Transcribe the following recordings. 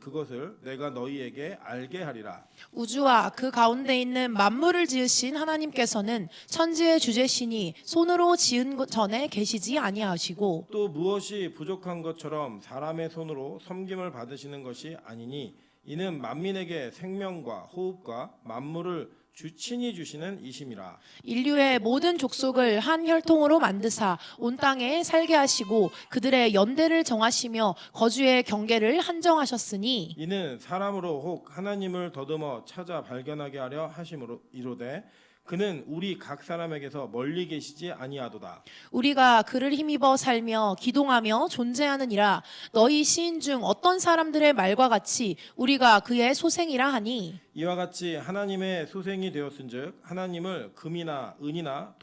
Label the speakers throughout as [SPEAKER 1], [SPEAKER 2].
[SPEAKER 1] 그것을 내가 너희에게 알게 하리라.
[SPEAKER 2] 우주와 그 가운데 있는 만물을 지으신 하나님께서는 천지의 주제시니 손으로 지은 것 전에 계시지 아니하시고
[SPEAKER 1] 또 무엇이 부족한 것처럼 사람의 손으로 섬김을 받으시는 것이 아니니 이는 만민에게 생명과 호흡과 만물을 주친히 주시는 이심이라.
[SPEAKER 2] 인류의 모든 족속을 한 혈통으로 만드사 온 땅에 살게 하시고 그들의 연대를 정하시며 거주의 경계를 한정하셨으니
[SPEAKER 1] 이는 사람으로 혹 하나님을 더듬어 찾아 발견하게 하려 하심으로 이로되 그는 우리 각 사람에게서 멀리 계시지 아니하도다.
[SPEAKER 2] 우리가 그를 힘입어 살며 기동하며 존재하느니라. 너희 시인 중 어떤 사람들의 말과 같이 우리가 그의 소생이라 하니
[SPEAKER 1] 이와 같이 하나님의 소생이 되었은즉 하나님을 금이나 은이나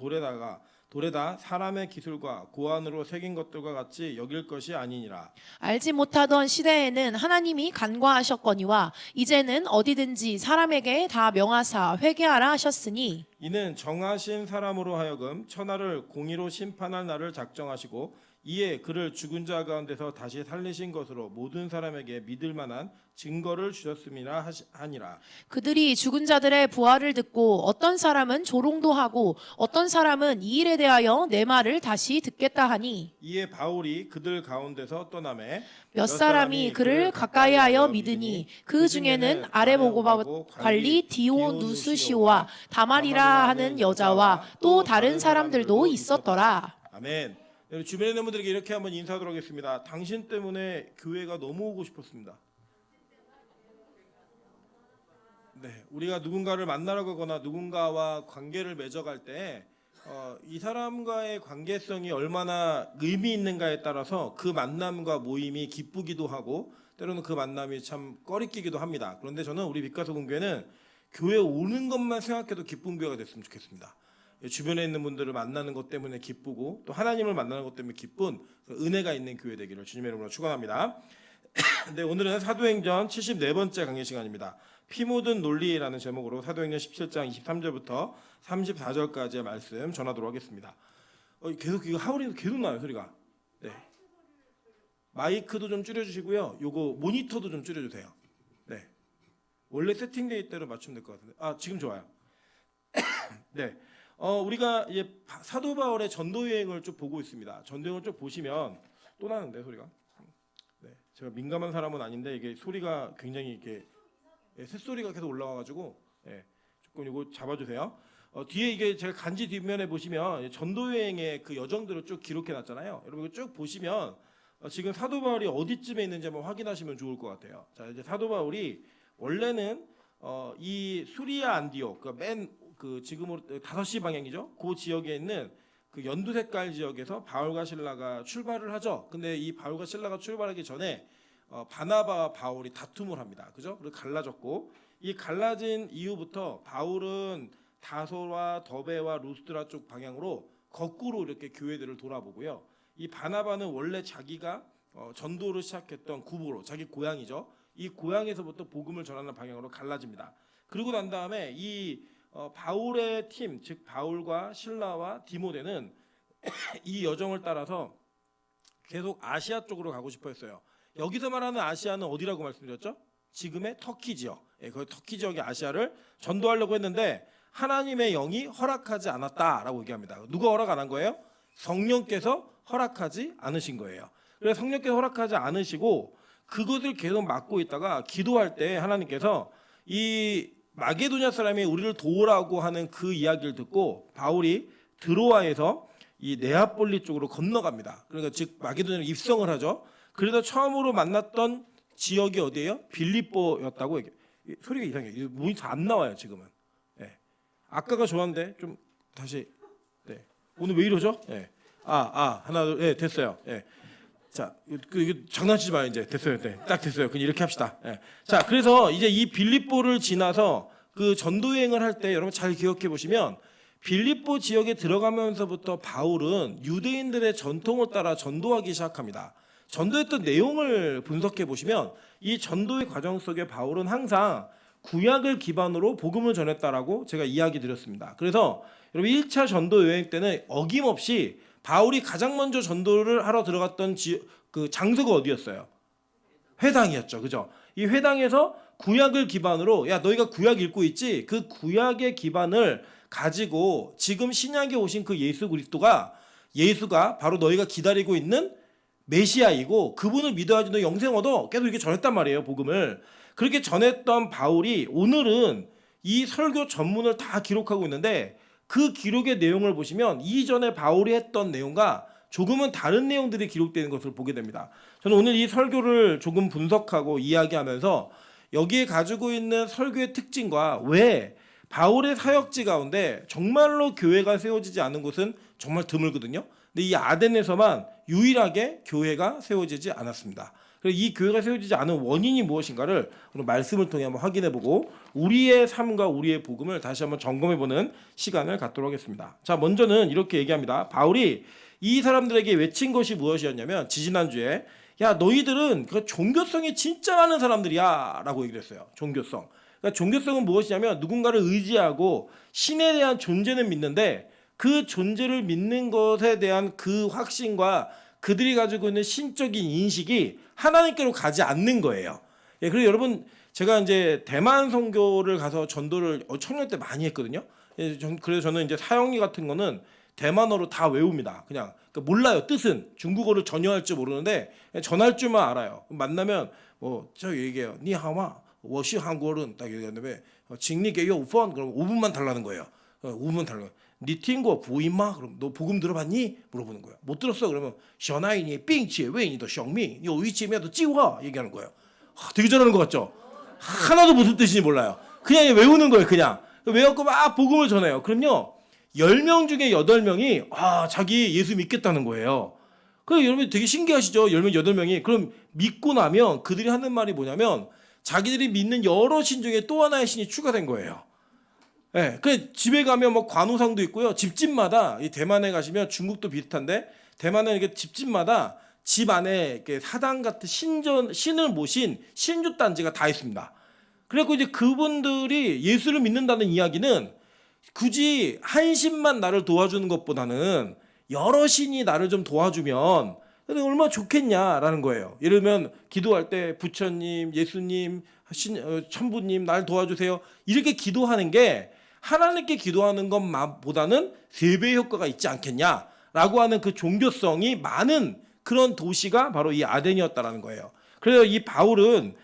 [SPEAKER 1] 돌에다 사람의 기술과 고안으로 새긴 것들과 같이 여길 것이 아니니라.
[SPEAKER 2] 알지 못하던 시대에는 하나님이 간과하셨거니와 이제는 어디든지 사람에게 다 명하사 회개하라 하셨으니
[SPEAKER 1] 이는 정하신 사람으로 하여금 천하를 공의로 심판할 날을 작정하시고 이에 그를 죽은 자 가운데서 다시 살리신 것으로 모든 사람에게 믿을 만한 증거를 주셨음이라 하니라.
[SPEAKER 2] 그들이 죽은 자들의 부활을 듣고 어떤 사람은 조롱도 하고 어떤 사람은 이 일에 대하여 내 말을 다시 듣겠다 하니
[SPEAKER 1] 이에 바울이 그들 가운데서 떠나매
[SPEAKER 2] 몇 사람이 그를 가까이하여 믿으니 그 중에는 아레모고바 관리 디오누스시오와 다말이라 하는 여자와 또 다른 사람들도 있었더라.
[SPEAKER 1] 아멘. 주변에 있는 분들에게 이렇게 한번 인사하도록 하겠습니다. 당신 때문에 교회가 너무 오고 싶었습니다. 네, 우리가 누군가를 만나러 가거나 누군가와 관계를 맺어갈 때 이 사람과의 관계성이 얼마나 의미 있는가에 따라서 그 만남과 모임이 기쁘기도 하고 때로는 그 만남이 참 꺼리끼기도 합니다. 그런데 저는 우리 빛가서 공교회는 교회 오는 것만 생각해도 기쁜 교회가 됐으면 좋겠습니다. 주변에 있는 분들을 만나는 것 때문에 기쁘고 또 하나님을 만나는 것 때문에 기쁜 은혜가 있는 교회 되기를 주님의 이름으로 축원합니다. 네, 오늘은 사도행전 74번째 강의 시간입니다. 피 묻은 논리라는 제목으로 사도행전 17장 23절부터 34절까지의 말씀 전하도록 하겠습니다. 계속 이거 하울이도 계속 나요 소리가. 네. 마이크도 좀 줄여주시고요. 요거 모니터도 좀 줄여주세요. 네. 원래 세팅되어 있대로 맞추면 될 것 같은데. 아 지금 좋아요. 네. 우리가 이제 사도 바울의 전도 여행을 쭉 보고 있습니다. 전도 여행을 쭉 보시면 또 나는데 소리가. 네. 제가 민감한 사람은 아닌데 이게 소리가 굉장히 이렇게 새소리가 계속 올라와가지고 조금 이거 잡아주세요. 뒤에 이게 제가 간지 뒷면에 보시면 전도 여행의 그 여정들을 쭉 기록해놨잖아요. 여러분 이거 쭉 보시면 지금 사도 바울이 어디쯤에 있는지 한번 확인하시면 좋을 것 같아요. 자 이제 사도 바울이 원래는 이 수리아 안디옥 그 지금으로 5시 방향이죠. 그 지역에 있는 그 연두색깔 지역에서 바울과 실라가 출발을 하죠. 근데 이 바울과 실라가 출발하기 전에 바나바와 바울이 다툼을 합니다. 그죠? 그리고 갈라졌고 이 갈라진 이후부터 바울은 다소와 더베와 루스드라 쪽 방향으로 거꾸로 이렇게 교회들을 돌아보고요. 이 바나바는 원래 자기가 전도를 시작했던 구브로 자기 고향이죠. 이 고향에서부터 복음을 전하는 방향으로 갈라집니다. 그리고 난 다음에 이 바울의 팀, 즉 바울과 실라와 디모데는 이 여정을 따라서 계속 아시아 쪽으로 가고 싶어 했어요. 여기서 말하는 아시아는 어디라고 말씀드렸죠? 지금의 터키 지역. 그 터키 지역의 아시아를 전도하려고 했는데 하나님의 영이 허락하지 않았다라고 얘기합니다. 누가 허락 안 한 거예요? 성령께서 허락하지 않으신 거예요. 그래서 성령께서 허락하지 않으시고 그것을 계속 막고 있다가 기도할 때 하나님께서 이 마게도냐 사람이 우리를 도우라고 하는 그 이야기를 듣고 바울이 드로아에서 이 네아폴리 쪽으로 건너갑니다. 그러니까 즉 마게도냐로 입성을 하죠. 그래서 처음으로 만났던 지역이 어디예요? 빌립보였다고 얘기해요. 소리가 이상해요. 모니터 안 나와요 지금은. 네. 아까가 좋았는데 좀 다시. 네. 오늘 왜 이러죠? 네. 하나 둘, 네, 됐어요. 네. 자, 이거 장난치지 마요 이제 됐어요. 네, 딱 됐어요. 그냥 이렇게 합시다. 네. 자, 그래서 이제 이 빌립보를 지나서 그 전도 여행을 할 때 여러분 잘 기억해 보시면 빌립보 지역에 들어가면서부터 바울은 유대인들의 전통을 따라 전도하기 시작합니다. 전도했던 내용을 분석해 보시면 이 전도의 과정 속에 바울은 항상 구약을 기반으로 복음을 전했다라고 제가 이야기 드렸습니다. 그래서 여러분 1차 전도 여행 때는 어김없이 바울이 가장 먼저 전도를 하러 들어갔던 그 장소가 어디였어요? 회당이었죠. 그죠? 이 회당에서 구약을 기반으로 야 너희가 구약 읽고 있지? 그 구약의 기반을 가지고 지금 신약에 오신 그 예수 그리스도가 예수가 바로 너희가 기다리고 있는 메시아이고 그분을 믿어야지 너 영생 얻어 계속 이렇게 전했단 말이에요. 복음을. 그렇게 전했던 바울이 오늘은 이 설교 전문을 다 기록하고 있는데 그 기록의 내용을 보시면 이전에 바울이 했던 내용과 조금은 다른 내용들이 기록되는 것을 보게 됩니다. 저는 오늘 이 설교를 조금 분석하고 이야기하면서 여기에 가지고 있는 설교의 특징과 왜 바울의 사역지 가운데 정말로 교회가 세워지지 않은 곳은 정말 드물거든요. 근데 이 아덴에서만 유일하게 교회가 세워지지 않았습니다. 그래서 이 교회가 세워지지 않은 원인이 무엇인가를 오늘 말씀을 통해 한번 확인해보고 우리의 삶과 우리의 복음을 다시 한번 점검해보는 시간을 갖도록 하겠습니다. 자, 먼저는 이렇게 얘기합니다. 바울이 이 사람들에게 외친 것이 무엇이었냐면 지지난주에 야 너희들은 그 종교성이 진짜 많은 사람들이야 라고 얘기를 했어요. 종교성. 그러니까 종교성은 무엇이냐면 누군가를 의지하고 신에 대한 존재는 믿는데 그 존재를 믿는 것에 대한 그 확신과 그들이 가지고 있는 신적인 인식이 하나님께로 가지 않는 거예요. 예, 그리고 여러분 제가 이제 대만 선교를 가서 전도를 청년 때 많이 했거든요. 예, 그래서 저는 이제 사형리 같은 거는 대만어로 다 외웁니다. 그냥 그러니까 몰라요 뜻은 중국어를 전혀 할 줄 모르는데 전할 줄만 알아요. 만나면 저 얘기해요. 니하마 워시 한국어는 딱 얘기하는데 직리게 요펀 그럼 5분만 달라는 거예요. 5분 달라. 니 팅고 부인마 그럼 너 복음 들어봤니? 물어보는 거예요. 못 들었어 그러면 셔나이니 빙치 왜니도 셔미 요 위치면도 찌화 얘기하는 거예요. 되게 잘하는 것 같죠? 하나도 무슨 뜻인지 몰라요. 그냥 외우는 거예요. 그냥 외웠고 막 복음을 전해요. 그럼요 10명 중에 8명이 자기 예수 믿겠다는 거예요. 그럼 여러분 되게 신기하시죠? 10명 8명이 그럼 믿고 나면 그들이 하는 말이 뭐냐면 자기들이 믿는 여러 신 중에 또 하나의 신이 추가된 거예요. 예, 그 집에 가면 뭐 관우상도 있고요. 집집마다 이 대만에 가시면 중국도 비슷한데 대만은 이렇게 집집마다 집 안에 이렇게 사당 같은 신을 모신 신주 단지가 다 있습니다. 그래갖고 이제 그분들이 예수를 믿는다는 이야기는 굳이 한 신만 나를 도와주는 것보다는 여러 신이 나를 좀 도와주면 얼마나 좋겠냐라는 거예요. 예를 들면 기도할 때 부처님, 예수님, 천부님 날 도와주세요. 이렇게 기도하는 게 하나님께 기도하는 것보다는 3배의 효과가 있지 않겠냐라고 하는 그 종교성이 많은 그런 도시가 바로 이 아덴이었다라는 거예요. 그래서 이 바울은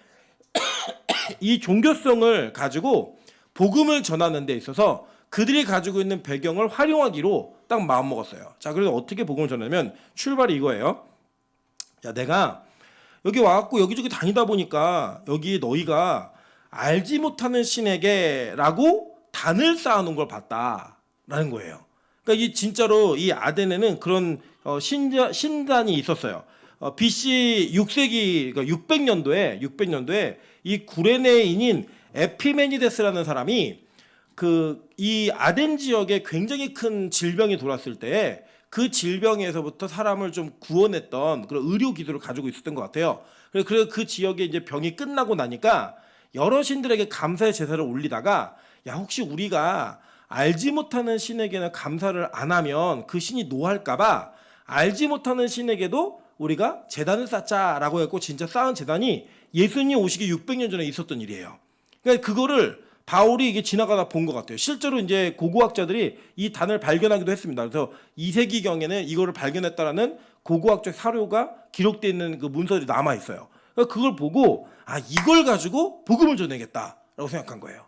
[SPEAKER 1] 이 종교성을 가지고 복음을 전하는 데 있어서 그들이 가지고 있는 배경을 활용하기로 딱 마음먹었어요. 자, 그래서 어떻게 복음을 전하냐면 출발이 이거예요. 야, 내가 여기 와갖고 여기저기 다니다 보니까 여기 너희가 알지 못하는 신에게라고 단을 쌓아놓은 걸 봤다라는 거예요. 그러니까 이 진짜로 이 아덴에는 그런 신단이 있었어요. BC 6세기 그러니까 600년도에 이 구레네인인 에피메니데스라는 사람이 이 아덴 지역에 굉장히 큰 질병이 돌았을 때 그 질병에서부터 사람을 좀 구원했던 그런 의료 기술을 가지고 있었던 것 같아요. 그래서 그 지역에 이제 병이 끝나고 나니까 여러 신들에게 감사의 제사를 올리다가 야 혹시 우리가 알지 못하는 신에게는 감사를 안 하면 그 신이 노할까봐 알지 못하는 신에게도 우리가 제단을 쌓자라고 했고 진짜 쌓은 제단이 예수님 오시기 600년 전에 있었던 일이에요. 그러니까 그거를 바울이 이게 지나가다 본 것 같아요. 실제로 이제 고고학자들이 이 단을 발견하기도 했습니다. 그래서 2세기경에는 이거를 발견했다라는 고고학적 사료가 기록되어 있는 그 문서들이 남아 있어요. 그러니까 그걸 보고 이걸 가지고 복음을 전해야겠다라고 생각한 거예요.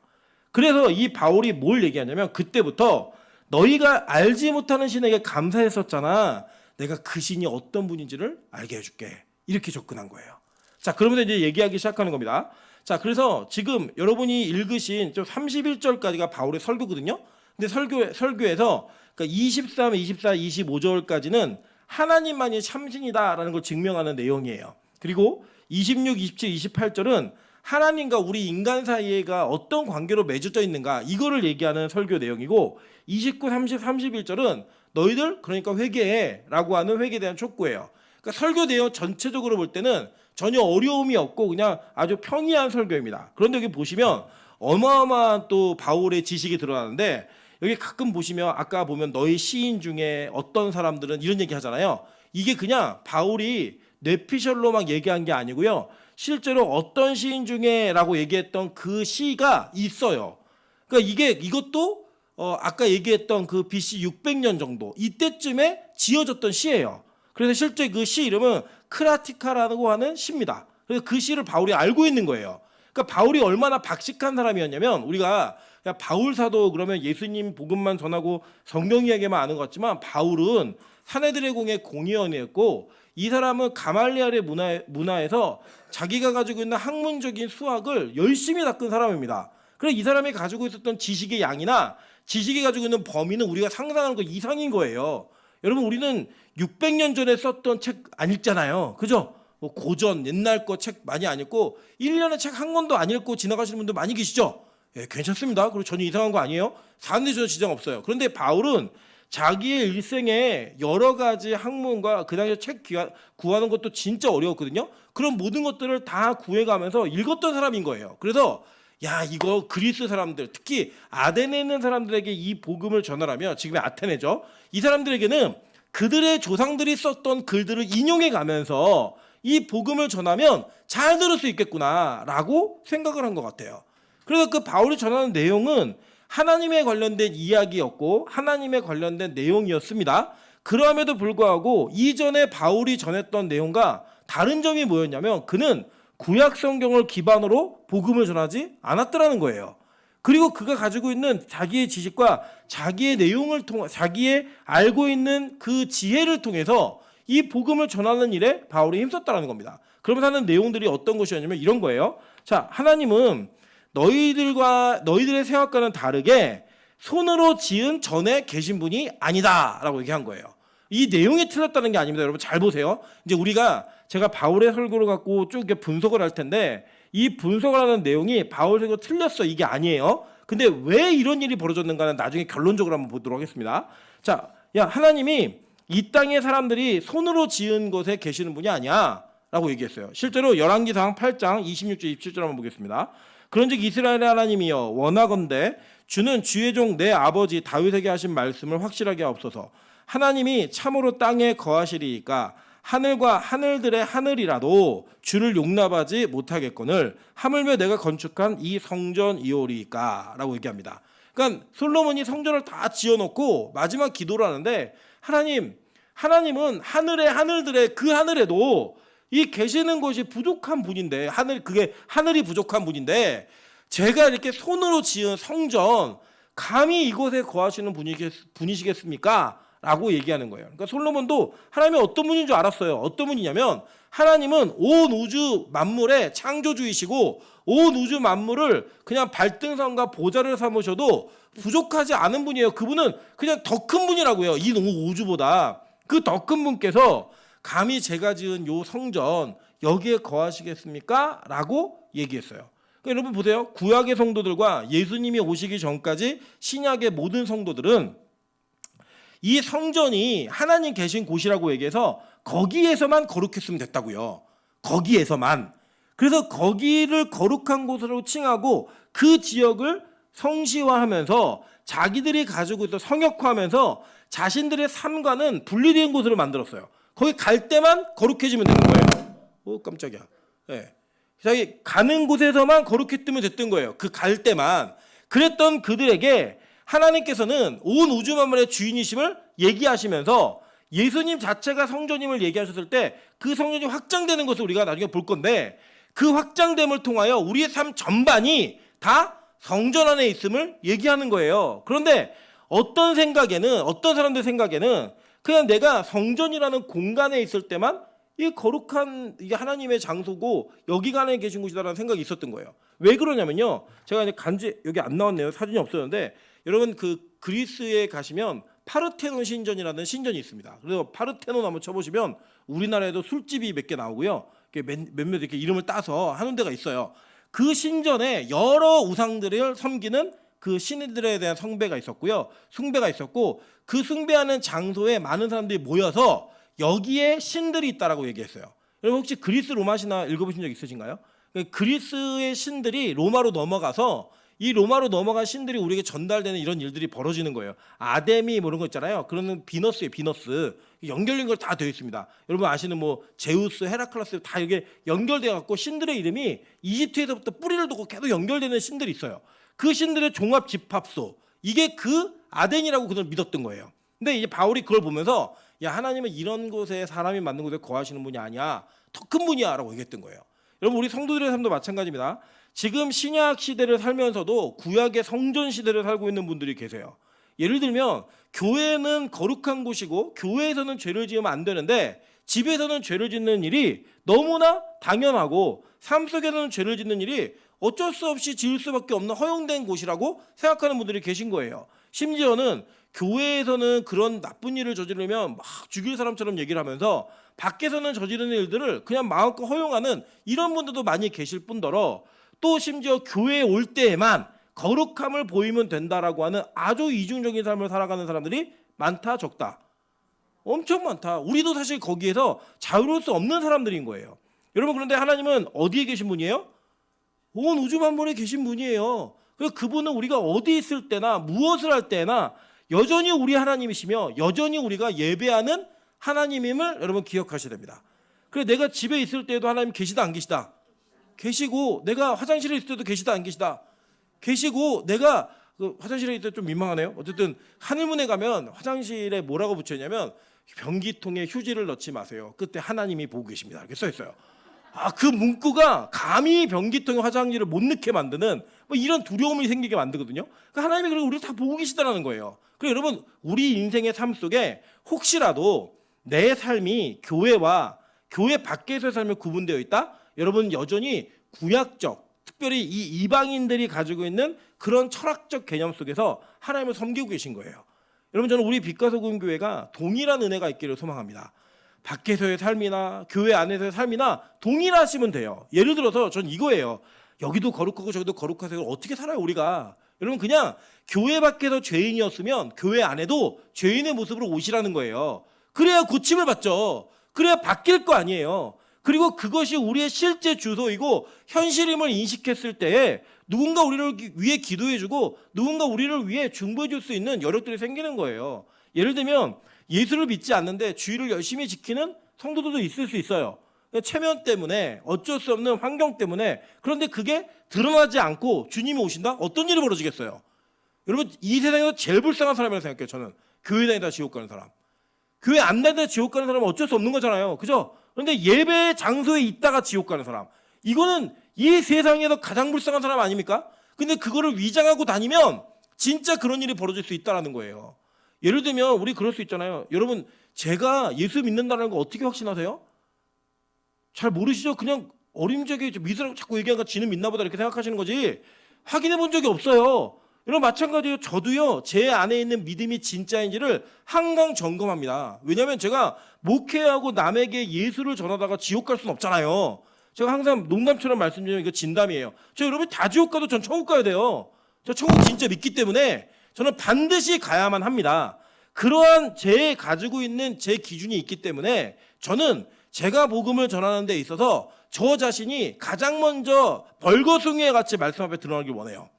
[SPEAKER 1] 그래서 이 바울이 뭘 얘기하냐면 그때부터 너희가 알지 못하는 신에게 감사했었잖아. 내가 그 신이 어떤 분인지를 알게 해줄게. 이렇게 접근한 거예요. 자, 그러면 이제 얘기하기 시작하는 겁니다. 자, 그래서 지금 여러분이 읽으신 31절까지가 바울의 설교거든요. 근데 설교에서 그러니까 23, 24, 25절까지는 하나님만이 참신이다라는 걸 증명하는 내용이에요. 그리고 26, 27, 28절은 하나님과 우리 인간 사이가 어떤 관계로 맺어져 있는가 이거를 얘기하는 설교 내용이고 29, 30, 31절은 너희들 그러니까 회개해라고 하는 회개에 대한 촉구예요. 그러니까 설교 내용 전체적으로 볼 때는 전혀 어려움이 없고 그냥 아주 평이한 설교입니다. 그런데 여기 보시면 어마어마한 또 바울의 지식이 드러나는데 여기 가끔 보시면 아까 보면 너희 시인 중에 어떤 사람들은 이런 얘기 하잖아요. 이게 그냥 바울이 뇌피셜로 막 얘기한 게 아니고요. 실제로 어떤 시인 중에라고 얘기했던 그 시가 있어요. 그러니까 이것도 아까 얘기했던 그 BC 600년 정도 이때쯤에 지어졌던 시예요. 그래서 실제 그 시 이름은 크라티카라고 하는 시입니다. 그래서 그 시를 바울이 알고 있는 거예요. 그러니까 바울이 얼마나 박식한 사람이었냐면 우리가 그냥 바울 사도 그러면 예수님 복음만 전하고 성경 이야기만 아는 것 같지만 바울은 사내들의공의 공의원이었고 이 사람은 가말리엘의 문화에서 자기가 가지고 있는 학문적인 수학을 열심히 닦은 사람입니다. 그래서 이 사람이 가지고 있었던 지식의 양이나 지식이 가지고 있는 범위는 우리가 상상하는 것 이상인 거예요. 여러분 우리는 600년 전에 썼던 책 안 읽잖아요. 그죠? 뭐 고전 옛날 거 책 많이 안 읽고 1년에 책 한 권도 안 읽고 지나가시는 분들 많이 계시죠? 예, 괜찮습니다. 그리고 전혀 이상한 거 아니에요. 사는데 전혀 지장 없어요. 그런데 바울은 자기의 일생에 여러 가지 학문과 그 당시에 책 구하는 것도 진짜 어려웠거든요. 그런 모든 것들을 다 구해가면서 읽었던 사람인 거예요. 그래서 야 이거 그리스 사람들 특히 아테네에 있는 사람들에게 이 복음을 전하라면 지금의 아테네죠. 이 사람들에게는 그들의 조상들이 썼던 글들을 인용해 가면서 이 복음을 전하면 잘 들을 수 있겠구나라고 생각을 한 것 같아요. 그래서 그 바울이 전하는 내용은 하나님에 관련된 이야기였고 하나님에 관련된 내용이었습니다. 그럼에도 불구하고 이전에 바울이 전했던 내용과 다른 점이 뭐였냐면 그는 구약 성경을 기반으로 복음을 전하지 않았더라는 거예요. 그리고 그가 가지고 있는 자기의 지식과 자기의 내용을 통해 자기의 알고 있는 그 지혜를 통해서 이 복음을 전하는 일에 바울이 힘썼다라는 겁니다. 그러면서 하는 내용들이 어떤 것이었냐면 이런 거예요. 자, 하나님은 너희들의 생각과는 다르게 손으로 지은 전에 계신 분이 아니다라고 얘기한 거예요. 이 내용이 틀렸다는 게 아닙니다. 여러분 잘 보세요. 이제 제가 바울의 설교를 갖고 쭉 이렇게 분석을 할 텐데 이 분석을 하는 내용이 바울 설교 틀렸어 이게 아니에요. 근데 왜 이런 일이 벌어졌는가는 나중에 결론적으로 한번 보도록 하겠습니다. 자, 야 하나님이 이 땅의 사람들이 손으로 지은 곳에 계시는 분이 아니야 라고 얘기했어요. 실제로 열왕기상 8장 26절 27절 한번 보겠습니다. 그런즉 이스라엘의 하나님이여 원하건대 주는 주의 종 내 아버지 다윗에게 하신 말씀을 확실하게 하옵소서. 하나님이 참으로 땅에 거하시리이까 하늘과 하늘들의 하늘이라도 주를 용납하지 못하겠거늘 하물며 내가 건축한 이 성전이오리이까 라고 얘기합니다. 그러니까 솔로몬이 성전을 다 지어놓고 마지막 기도를 하는데 하나님은 하늘의 하늘들의 그 하늘에도 이 계시는 곳이 부족한 분인데 그게 하늘이 부족한 분인데 제가 이렇게 손으로 지은 성전 감히 이곳에 거하시는 분이시겠습니까? 라고 얘기하는 거예요. 그러니까 솔로몬도 하나님이 어떤 분인 줄 알았어요. 어떤 분이냐면 하나님은 온 우주 만물의 창조주이시고 온 우주 만물을 그냥 발등상과 보좌를 삼으셔도 부족하지 않은 분이에요. 그분은 그냥 더 큰 분이라고요. 이 우주보다. 그 더 큰 분께서 감히 제가 지은 요 성전 여기에 거하시겠습니까? 라고 얘기했어요. 그러니까 여러분 보세요. 구약의 성도들과 예수님이 오시기 전까지 신약의 모든 성도들은 이 성전이 하나님 계신 곳이라고 얘기해서 거기에서만 거룩했으면 됐다고요. 거기에서만. 그래서 거기를 거룩한 곳으로 칭하고 그 지역을 성시화하면서 자기들이 가지고 있어 성역화하면서 자신들의 삶과는 분리된 곳으로 만들었어요. 거기 갈 때만 거룩해지면 되는 거예요. 오 깜짝이야. 네. 자기 가는 곳에서만 거룩했으면 됐던 거예요. 그 갈 때만. 그랬던 그들에게 하나님께서는 온 우주 만물의 주인이심을 얘기하시면서 예수님 자체가 성전임을 얘기하셨을 때 그 성전이 확장되는 것을 우리가 나중에 볼 건데 그 확장됨을 통하여 우리의 삶 전반이 다 성전 안에 있음을 얘기하는 거예요. 그런데 어떤 사람들 생각에는 그냥 내가 성전이라는 공간에 있을 때만 이 거룩한 이게 하나님의 장소고 여기가 안에 계신 곳이다라는 생각이 있었던 거예요. 왜 그러냐면요. 제가 이제 여기 안 나왔네요. 사진이 없었는데 여러분 그 그리스에 가시면 파르테논 신전이라는 신전이 있습니다. 그래서 파르테논 한번 쳐보시면 우리나라에도 술집이 몇 개 나오고요. 몇몇 이렇게 이름을 따서 하는 데가 있어요. 그 신전에 여러 우상들을 섬기는 그 신들에 대한 숭배가 있었고요. 그 숭배하는 장소에 많은 사람들이 모여서 여기에 신들이 있다라고 얘기했어요. 여러분 혹시 그리스 로마 신화 읽어보신 적 있으신가요? 그리스의 신들이 로마로 넘어가서 이 로마로 넘어간 신들이 우리에게 전달되는 이런 일들이 벌어지는 거예요. 아데미 뭐 이런 거 있잖아요. 그러는 비너스예요. 비너스. 연결된 걸 다 되어 있습니다. 여러분 아시는 뭐 제우스, 헤라클레스 다 이게 연결돼 갖고 신들의 이름이 이집트에서부터 뿌리를 두고 계속 연결되는 신들이 있어요. 그 신들의 종합 집합소. 이게 그 아덴이라고 그들 믿었던 거예요. 근데 이제 바울이 그걸 보면서 야, 하나님은 이런 곳에 사람이 만든 곳에 거하시는 분이 아니야. 더 큰 분이야라고 얘기했던 거예요. 여러분 우리 성도들의 삶도 마찬가지입니다. 지금 신약 시대를 살면서도 구약의 성전 시대를 살고 있는 분들이 계세요. 예를 들면 교회는 거룩한 곳이고 교회에서는 죄를 지으면 안 되는데 집에서는 죄를 짓는 일이 너무나 당연하고 삶 속에서는 죄를 짓는 일이 어쩔 수 없이 지을 수밖에 없는 허용된 곳이라고 생각하는 분들이 계신 거예요. 심지어는 교회에서는 그런 나쁜 일을 저지르면 막 죽일 사람처럼 얘기를 하면서 밖에서는 저지르는 일들을 그냥 마음껏 허용하는 이런 분들도 많이 계실 뿐더러 또 심지어 교회에 올 때에만 거룩함을 보이면 된다라고 하는 아주 이중적인 삶을 살아가는 사람들이 많다 적다? 엄청 많다. 우리도 사실 거기에서 자유로울 수 없는 사람들인 거예요. 여러분 그런데 하나님은 어디에 계신 분이에요? 온 우주 만물에 계신 분이에요. 그래서 그분은 우리가 어디 있을 때나 무엇을 할 때나 여전히 우리 하나님이시며 여전히 우리가 예배하는 하나님임을 여러분 기억하셔야 됩니다. 그래서 내가 집에 있을 때도 하나님 계시다 안 계시다? 계시고 내가 화장실에 있을 때도 계시다 안 계시다? 계시고 내가 그 화장실에 있을 때 좀 민망하네요. 어쨌든 하늘문에 가면 화장실에 뭐라고 붙여있냐면 변기통에 휴지를 넣지 마세요. 그때 하나님이 보고 계십니다. 이렇게 써 있어요. 그 문구가 감히 변기통에 화장지를 못 넣게 만드는 뭐 이런 두려움이 생기게 만들거든요. 그러니까 하나님이 그리고 우리를 다 보고 계시다라는 거예요. 그리고 여러분 우리 인생의 삶 속에 혹시라도 내 삶이 교회와 교회 밖에서의 삶에 구분되어 있다? 여러분 여전히 구약적 특별히 이 이방인들이 가지고 있는 그런 철학적 개념 속에서 하나님을 섬기고 계신 거예요. 여러분 저는 우리 빛과 소금 교회가 동일한 은혜가 있기를 소망합니다. 밖에서의 삶이나 교회 안에서의 삶이나 동일하시면 돼요. 예를 들어서 전 이거예요. 여기도 거룩하고 저기도 거룩하세요. 어떻게 살아요 우리가? 여러분 그냥 교회 밖에서 죄인이었으면 교회 안에도 죄인의 모습으로 오시라는 거예요. 그래야 고침을 받죠. 그래야 바뀔 거 아니에요. 그리고 그것이 우리의 실제 주소이고 현실임을 인식했을 때에 누군가 우리를 위해 기도해주고 누군가 우리를 위해 중보해줄 수 있는 여력들이 생기는 거예요. 예를 들면 예수를 믿지 않는데 주의를 열심히 지키는 성도들도 있을 수 있어요. 체면 때문에 어쩔 수 없는 환경 때문에. 그런데 그게 드러나지 않고 주님이 오신다? 어떤 일이 벌어지겠어요? 여러분 이 세상에서 제일 불쌍한 사람이라고 생각해요. 저는 교회 다니다 지옥 가는 사람. 교회 안 다니다 지옥 가는 사람은 어쩔 수 없는 거잖아요. 그죠? 그런데 예배 장소에 있다가 지옥 가는 사람, 이거는 이 세상에서 가장 불쌍한 사람 아닙니까? 근데 그거를 위장하고 다니면 진짜 그런 일이 벌어질 수 있다는 거예요. 예를 들면 우리 그럴 수 있잖아요. 여러분 제가 예수 믿는다는 거 어떻게 확신하세요? 잘 모르시죠? 그냥 어림잡게 믿으라고 자꾸 얘기하니까 지는 믿나 보다 이렇게 생각하시는 거지 확인해 본 적이 없어요. 여러분 마찬가지로 저도요 제 안에 있는 믿음이 진짜인지를 항상 점검합니다. 왜냐하면 제가 목회하고 남에게 예수를 전하다가 지옥 갈 수는 없잖아요. 제가 항상 농담처럼 말씀드리면 이거 진담이에요. 저 여러분 다 지옥 가도 전 천국 가야 돼요. 저 천국 진짜 믿기 때문에 저는 반드시 가야만 합니다. 그러한 제 가지고 있는 제 기준이 있기 때문에 저는 제가 복음을 전하는 데 있어서 저 자신이 가장 먼저 벌거숭이에 같이 말씀 앞에 드러나길 원해요.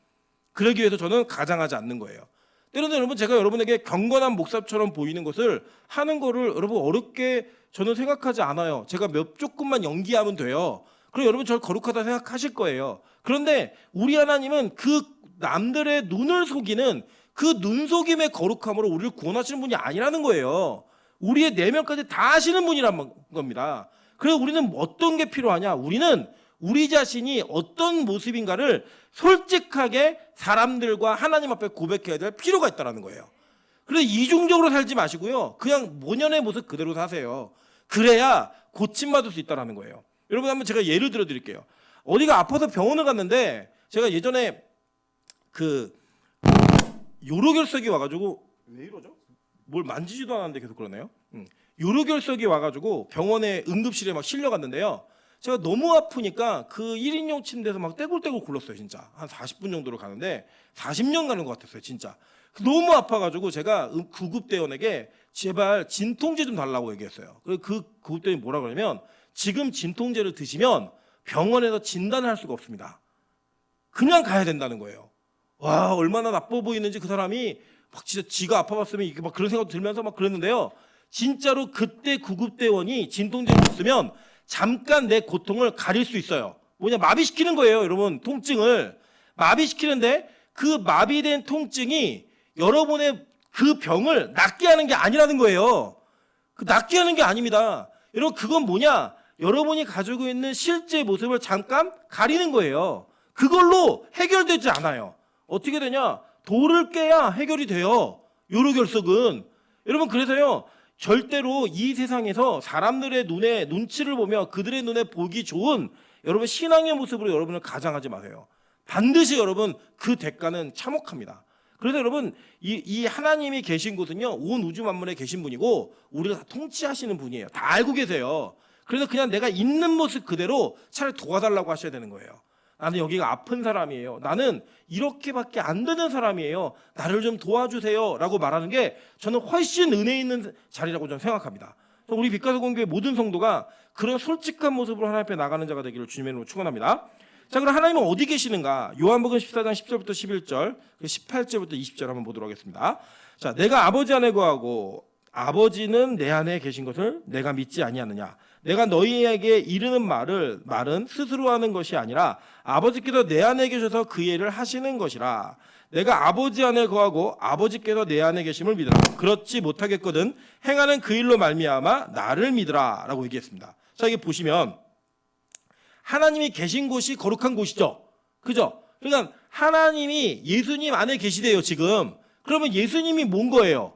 [SPEAKER 1] 그러기 위해서 저는 가장하지 않는 거예요. 때로는 여러분 제가 여러분에게 경건한 목사처럼 보이는 것을 하는 거를 여러분 어렵게 저는 생각하지 않아요. 제가 조금만 연기하면 돼요. 그럼 여러분 저를 거룩하다 생각하실 거예요. 그런데 우리 하나님은 그 남들의 눈을 속이는 그 눈속임의 거룩함으로 우리를 구원하시는 분이 아니라는 거예요. 우리의 내면까지 다 아시는 분이란 겁니다. 그래서 우리는 어떤 게 필요하냐? 우리는 우리 자신이 어떤 모습인가를 솔직하게 사람들과 하나님 앞에 고백해야 될 필요가 있다는 거예요. 그래서 이중적으로 살지 마시고요. 그냥 본연의 모습 그대로 사세요. 그래야 고침받을 수 있다는 거예요. 여러분 한번 제가 예를 들어 드릴게요. 어디가 아파서 병원을 갔는데 제가 예전에 그 요로결석이 와가지고 왜 이러죠? 뭘 만지지도 않았는데 계속 그러네요. 요로결석이 와가지고 병원에 응급실에 막 실려갔는데요. 제가 너무 아프니까 그 1인용 침대에서 막 떼굴떼굴 굴렀어요. 진짜 한 40분 정도로 가는데 40년 가는 것 같았어요. 진짜 너무 아파가지고 제가 구급대원에게 제발 진통제 좀 달라고 얘기했어요. 그 구급대원이 뭐라 그러냐면 지금 진통제를 드시면 병원에서 진단을 할 수가 없습니다. 그냥 가야 된다는 거예요. 와 얼마나 나빠 보이는지 그 사람이 막 진짜 지가 아파봤으면 이게 막 그런 생각도 들면서 막 그랬는데요. 진짜로 그때 구급대원이 진통제를 줬으면 잠깐 내 고통을 가릴 수 있어요. 뭐냐 마비시키는 거예요, 여러분. 통증을 마비시키는데 그 마비된 통증이 여러분의 그 병을 낫게 하는 게 아니라는 거예요. 그 낫게 하는 게 아닙니다. 여러분 그건 뭐냐? 여러분이 가지고 있는 실제 모습을 잠깐 가리는 거예요. 그걸로 해결되지 않아요. 어떻게 되냐? 돌을 깨야 해결이 돼요. 요로결석은. 여러분 그래서요. 절대로 이 세상에서 사람들의 눈에 눈치를 보며 그들의 눈에 보기 좋은 여러분 신앙의 모습으로 여러분을 가장하지 마세요. 반드시 여러분 그 대가는 참혹합니다. 그래서 여러분 이 하나님이 계신 곳은요 온 우주 만물에 계신 분이고 우리가 다 통치하시는 분이에요. 다 알고 계세요. 그래서 그냥 내가 있는 모습 그대로 차라리 도와달라고 하셔야 되는 거예요. 나는 여기가 아픈 사람이에요. 나는 이렇게밖에 안 되는 사람이에요. 나를 좀 도와주세요 라고 말하는 게 저는 훨씬 은혜 있는 자리라고 저는 생각합니다. 우리 빛가서 공교회 모든 성도가 그런 솔직한 모습으로 하나님 앞에 나가는 자가 되기를 주님의 이름으로 축원합니다. 자, 그럼 하나님은 어디 계시는가? 요한복음 14장 10절부터 11절, 18절부터 20절 한번 보도록 하겠습니다. 자, 내가 아버지 안에 거하고 아버지는 내 안에 계신 것을 내가 믿지 아니하느냐? 내가 너희에게 이르는 말은 스스로 하는 것이 아니라 아버지께서 내 안에 계셔서 그 일을 하시는 것이라. 내가 아버지 안에 거하고 아버지께서 내 안에 계심을 믿으라. 그렇지 못하겠거든 행하는 그 일로 말미암아 나를 믿으라 라고 얘기했습니다. 자, 이게 보시면 하나님이 계신 곳이 거룩한 곳이죠. 그죠? 그러니까 하나님이 예수님 안에 계시대요 지금. 그러면 예수님이 뭔 거예요?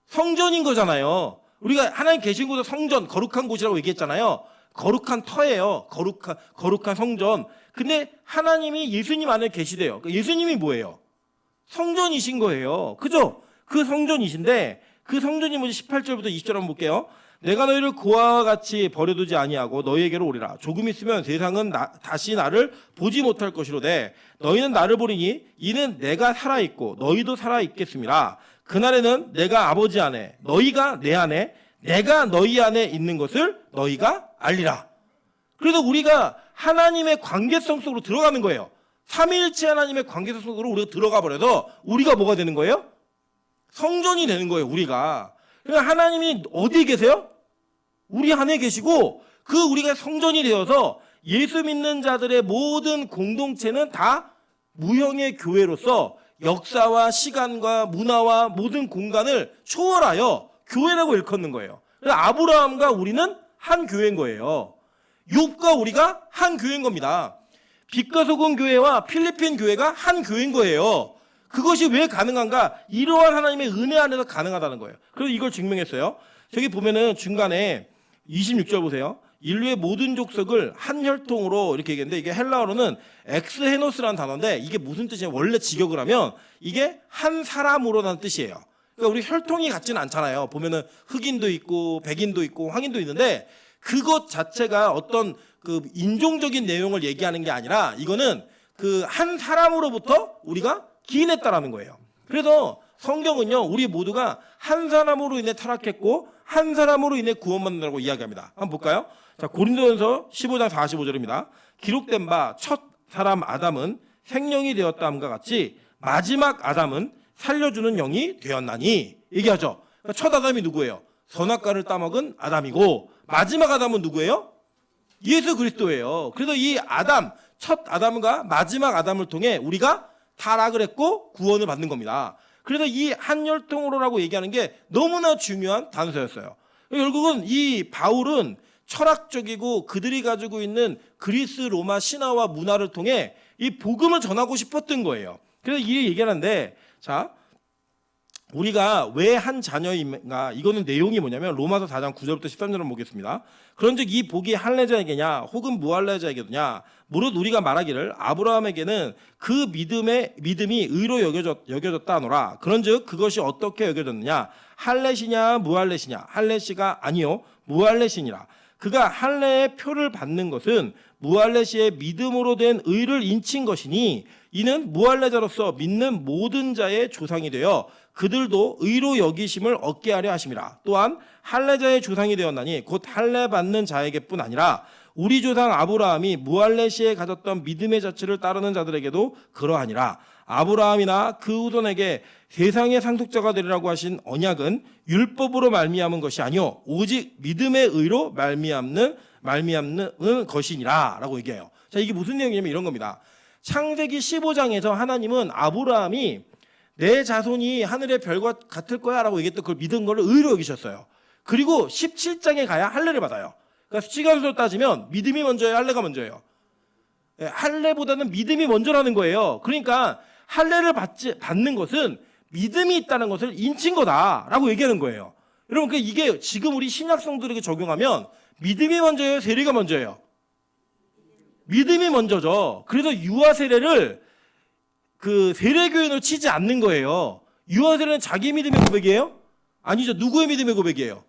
[SPEAKER 1] 성전인 거잖아요. 우리가 하나님 계신 곳은 성전, 거룩한 곳이라고 얘기했잖아요. 거룩한 터예요. 거룩한 성전. 근데 하나님이 예수님 안에 계시대요. 예수님이 뭐예요? 성전이신 거예요. 그죠? 그 성전이신데 그 성전이 뭐지? 18절부터 20절 한번 볼게요. 내가 너희를 고아와 같이 버려두지 아니하고 너희에게로 오리라. 조금 있으면 세상은 다시 나를 보지 못할 것이로되 너희는 나를 보리니 이는 내가 살아있고 너희도 살아있겠습니다. 그날에는 내가 아버지 안에 너희가 내 안에 내가 너희 안에 있는 것을 너희가 알리라. 그래서 우리가 하나님의 관계성 속으로 들어가는 거예요. 삼위일체 하나님의 관계성 속으로 우리가 들어가 버려서 우리가 뭐가 되는 거예요? 성전이 되는 거예요. 우리가. 그러니까 하나님이 어디에 계세요? 우리 안에 계시고 그 우리가 성전이 되어서 예수 믿는 자들의 모든 공동체는 다 무형의 교회로서 역사와 시간과 문화와 모든 공간을 초월하여 교회라고 일컫는 거예요. 그래서 아브라함과 우리는 한 교회인 거예요. 욥과 우리가 한 교회인 겁니다. 빛과 소금 교회와 필리핀 교회가 한 교회인 거예요. 그것이 왜 가능한가? 이러한 하나님의 은혜 안에서 가능하다는 거예요. 그래서 이걸 증명했어요. 저기 보면은 중간에 26절 보세요. 인류의 모든 족속을 한 혈통으로 이렇게 얘기했는데 이게 헬라어로는 엑스헤노스라는 단어인데 이게 무슨 뜻이냐면 원래 직역을 하면 이게 한 사람으로라는 뜻이에요. 그러니까 우리 혈통이 같지는 않잖아요. 보면은 흑인도 있고 백인도 있고 황인도 있는데 그것 자체가 어떤 그 인종적인 내용을 얘기하는 게 아니라 이거는 그 한 사람으로부터 우리가 기인했다라는 거예요. 그래서 성경은요 우리 모두가 한 사람으로 인해 타락했고 한 사람으로 인해 구원받는다고 이야기합니다. 한번 볼까요? 자, 고린도전서 15장 45절입니다. 기록된 바 첫 사람 아담은 생명이 되었다함과 같이 마지막 아담은 살려주는 영이 되었나니 얘기하죠. 그러니까 첫 아담이 누구예요? 선악과를 따먹은 아담이고 마지막 아담은 누구예요? 예수 그리스도예요. 그래서 이 아담, 첫 아담과 마지막 아담을 통해 우리가 타락을 했고 구원을 받는 겁니다. 그래서 이 한 혈통으로라고 얘기하는 게 너무나 중요한 단서였어요. 결국은 이 바울은 철학적이고 그들이 가지고 있는 그리스 로마 신화와 문화를 통해 이 복음을 전하고 싶었던 거예요. 그래서 이 얘기하는데 자 우리가 왜 한 자녀인가 이거는 내용이 뭐냐면 로마서 4장 9절부터 13절 한번 보겠습니다. 그런즉 이 복이 할례자에게냐 혹은 무할례자에게냐 무릇 우리가 말하기를 아브라함에게는 그 믿음이 의로 여겨졌다 하노라. 그런즉 그것이 어떻게 여겨졌느냐 할례시냐 무할례시냐 할례시가 아니요 무할례시니라. 그가 할례의 표를 받는 것은 무할례시의 믿음으로 된 의를 인친 것이니 이는 무할례자로서 믿는 모든 자의 조상이 되어 그들도 의로 여기심을 얻게 하려 하심이라. 또한 할례자의 조상이 되었나니 곧 할례 받는 자에게뿐 아니라 우리 조상 아브라함이 무할레시에 가졌던 믿음의 자체를 따르는 자들에게도 그러하니라. 아브라함이나 그 후손에게 세상의 상속자가 되리라고 하신 언약은 율법으로 말미암은 것이 아니요 오직 믿음의 의로 말미암는 것이니라라고 얘기해요. 자, 이게 무슨 내용이냐면 이런 겁니다. 창세기 15장에서 하나님은 아브라함이 내 자손이 하늘의 별과 같을 거야라고 얘기했던 그걸 믿은 거를 의로 여기셨어요. 그리고 17장에 가야 할례를 받아요. 그러니까 시간으로 따지면 믿음이 먼저예요, 할례가 먼저예요? 할례보다는 믿음이 먼저라는 거예요. 그러니까 할례를 받는 것은 믿음이 있다는 것을 인친 거다라고 얘기하는 거예요. 여러분, 그 이게 지금 우리 신약 성도들에게 적용하면 믿음이 먼저예요, 세례가 먼저예요? 믿음이 먼저죠. 그래서 유아 세례를 그 세례교인으로 치지 않는 거예요. 유아 세례는 자기 믿음의 고백이에요? 아니죠. 누구의 믿음의 고백이에요?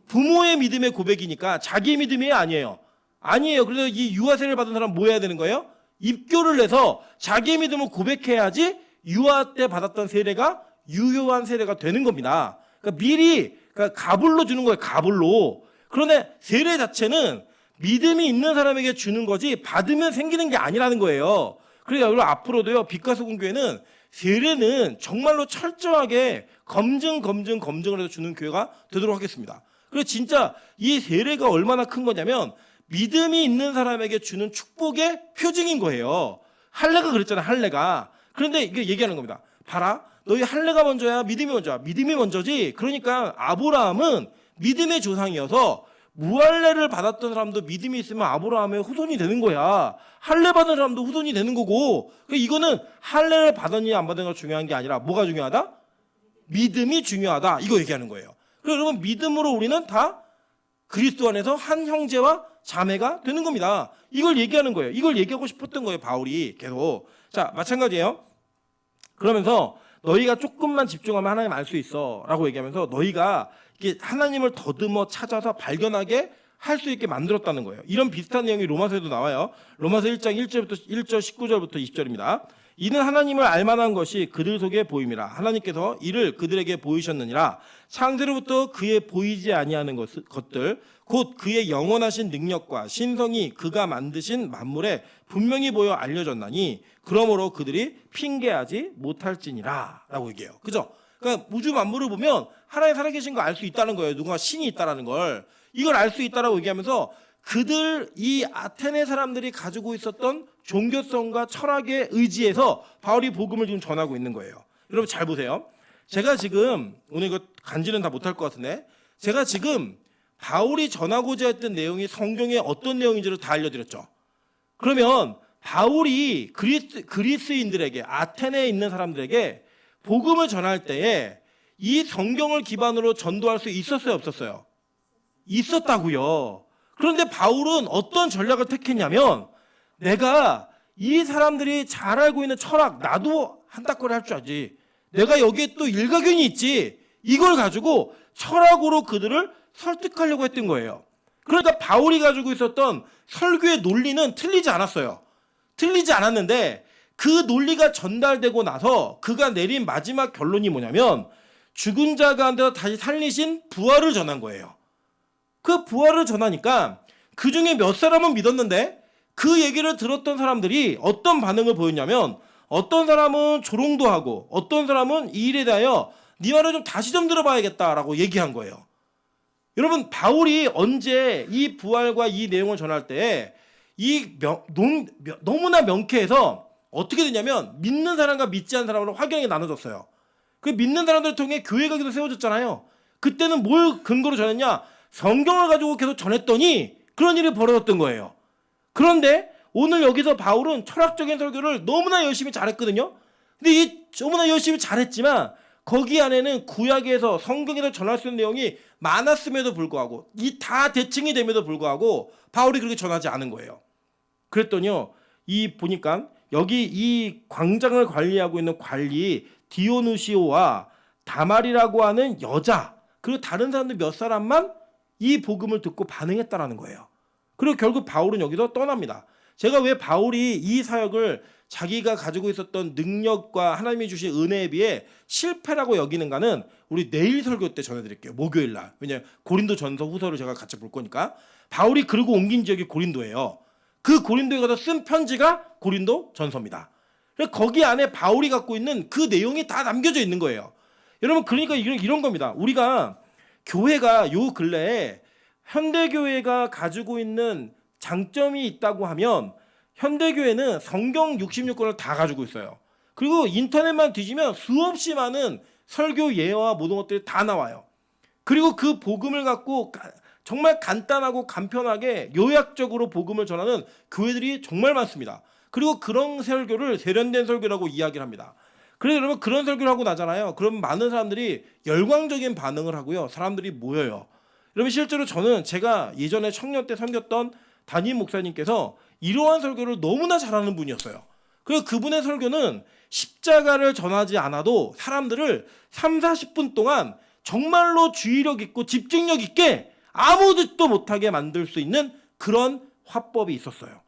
[SPEAKER 1] 부모의 믿음의 고백이니까 자기 믿음이 아니에요. 아니에요. 그래서 이 유아 세례를 받은 사람 뭐 해야 되는 거예요? 입교를 해서 자기의 믿음을 고백해야지 유아 때 받았던 세례가 유효한 세례가 되는 겁니다. 그러니까 미리 가불로 주는 거예요. 가불로. 그런데 세례 자체는 믿음이 있는 사람에게 주는 거지 받으면 생기는 게 아니라는 거예요. 그러니까 여러분 앞으로도요, 빛과 소금 교회는 세례는 정말로 철저하게 검증을 해서 주는 교회가 되도록 하겠습니다. 그래서 진짜 이 세례가 얼마나 큰 거냐면 믿음이 있는 사람에게 주는 축복의 표징인 거예요. 할례가 그랬잖아요, 할례가. 그런데 이게 얘기하는 겁니다. 봐라, 너희 할례가 먼저야, 믿음이 먼저야? 믿음이 먼저지. 그러니까 아브라함은 믿음의 조상이어서 무할례를 받았던 사람도 믿음이 있으면 아브라함의 후손이 되는 거야. 할례 받은 사람도 후손이 되는 거고. 그러니까 이거는 할례를 받았냐 안 받았냐가 중요한 게 아니라 뭐가 중요하다? 믿음이 중요하다. 이거 얘기하는 거예요. 그래서 여러분, 믿음으로 우리는 다 그리스도 안에서 한 형제와 자매가 되는 겁니다. 이걸 얘기하는 거예요. 이걸 얘기하고 싶었던 거예요, 바울이 계속. 자, 마찬가지예요. 그러면서 너희가 조금만 집중하면 하나님 알 수 있어 라고 얘기하면서 너희가 이게 하나님을 더듬어 찾아서 발견하게 할 수 있게 만들었다는 거예요. 이런 비슷한 내용이 로마서에도 나와요. 로마서 1장 1절 19절부터 20절입니다. 이는 하나님을 알만한 것이 그들 속에 보임이라. 하나님께서 이를 그들에게 보이셨느니라. 창세로부터 그의 보이지 아니하는 것들 곧 그의 영원하신 능력과 신성이 그가 만드신 만물에 분명히 보여 알려졌나니 그러므로 그들이 핑계하지 못할지니라 라고 얘기해요. 그죠? 그러니까 우주 만물을 보면 하나님 살아계신 거 알 수 있다는 거예요. 누군가 신이 있다라는 걸. 이걸 알 수 있다라고 얘기하면서 그들 이 아테네 사람들이 가지고 있었던 종교성과 철학에 의지해서 바울이 복음을 지금 전하고 있는 거예요. 여러분 잘 보세요. 제가 지금 오늘 이거 간지는 다 못할 것 같은데 제가 지금 바울이 전하고자 했던 내용이 성경의 어떤 내용인지를 다 알려드렸죠. 그러면 바울이 그리스인들에게 아테네에 있는 사람들에게 복음을 전할 때에 이 성경을 기반으로 전도할 수 있었어요, 없었어요? 있었다고요. 그런데 바울은 어떤 전략을 택했냐면 내가 이 사람들이 잘 알고 있는 철학 나도 한따거리 할 줄 알지. 내가 여기에 또 일가견이 있지. 이걸 가지고 철학으로 그들을 설득하려고 했던 거예요. 그러니까 바울이 가지고 있었던 설교의 논리는 틀리지 않았어요. 틀리지 않았는데 그 논리가 전달되고 나서 그가 내린 마지막 결론이 뭐냐면 죽은 자 가운데서 다시 살리신 부활을 전한 거예요. 그 부활을 전하니까 그 중에 몇 사람은 믿었는데 그 얘기를 들었던 사람들이 어떤 반응을 보였냐면 어떤 사람은 조롱도 하고 어떤 사람은 이 일에 대하여 네 말을 좀 다시 좀 들어봐야겠다라고 얘기한 거예요. 여러분 바울이 언제 이 부활과 이 내용을 전할 때 너무나 명쾌해서 어떻게 되냐면 믿는 사람과 믿지 않는 사람으로 확연하게 나눠졌어요. 그 믿는 사람들을 통해 교회가 계속 세워졌잖아요. 그때는 뭘 근거로 전했냐? 성경을 가지고 계속 전했더니 그런 일이 벌어졌던 거예요. 그런데 오늘 여기서 바울은 철학적인 설교를 너무나 열심히 잘했거든요. 근데 이 너무나 열심히 잘했지만 거기 안에는 구약에서 성경에서 전할 수 있는 내용이 많았음에도 불구하고 이 다 대칭이 됨에도 불구하고 바울이 그렇게 전하지 않은 거예요. 그랬더니요. 보니까 여기 이 광장을 관리하고 있는 관리 디오누시오와 다말이라고 하는 여자 그리고 다른 사람들 몇 사람만 이 복음을 듣고 반응했다라는 거예요. 그리고 결국 바울은 여기서 떠납니다. 제가 왜 바울이 이 사역을 자기가 가지고 있었던 능력과 하나님이 주신 은혜에 비해 실패라고 여기는가는 우리 내일 설교 때 전해드릴게요. 목요일 날. 왜냐하면 고린도전서 후서를 제가 같이 볼 거니까. 바울이 그리고 옮긴 지역이 고린도예요. 그 고린도에 가서 쓴 편지가 고린도전서입니다. 거기 안에 바울이 갖고 있는 그 내용이 다 남겨져 있는 거예요. 여러분, 그러니까 이런 겁니다. 우리가 교회가 요 근래에 현대교회가 가지고 있는 장점이 있다고 하면 현대교회는 성경 66권을 다 가지고 있어요. 그리고 인터넷만 뒤지면 수없이 많은 설교 예와 모든 것들이 다 나와요. 그리고 그 복음을 갖고 정말 간단하고 간편하게 요약적으로 복음을 전하는 교회들이 정말 많습니다. 그리고 그런 설교를 세련된 설교라고 이야기를 합니다. 그래서 여러분, 그런 설교를 하고 나잖아요. 그러면 많은 사람들이 열광적인 반응을 하고요. 사람들이 모여요. 여러분, 실제로 저는 제가 예전에 청년 때 섬겼던 담임 목사님께서 이러한 설교를 너무나 잘하는 분이었어요. 그래서 그분의 설교는 십자가를 전하지 않아도 사람들을 3, 40분 동안 정말로 주의력 있고 집중력 있게 아무 짓도 못하게 만들 수 있는 그런 화법이 있었어요.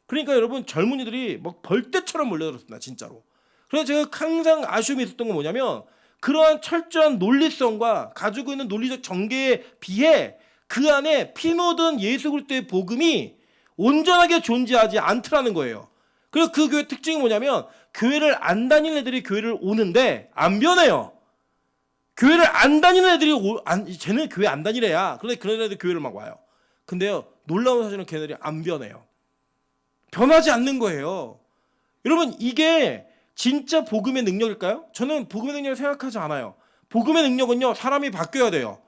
[SPEAKER 1] 그러니까 여러분, 젊은이들이 막 벌떼처럼 몰려들었습니다. 진짜로. 그래서 제가 항상 아쉬움이 있었던 건 뭐냐면 그러한 철저한 논리성과 가지고 있는 논리적 전개에 비해 그 안에 피 묻은 예수 그리스도의 복음이 온전하게 존재하지 않더라는 거예요. 그리고 그 교회 특징이 뭐냐면 교회를 안 다니는 애들이 교회를 오는데 안 변해요. 교회를 안 다니는 애들이 쟤는 교회 안 다니래야. 그런데 그런 애들 교회를 막 와요. 근데요, 놀라운 사실은 걔네들이 안 변해요. 변하지 않는 거예요. 여러분, 이게 진짜 복음의 능력일까요? 저는 복음의 능력을 생각하지 않아요. 복음의 능력은요, 사람이 바뀌어야 돼요.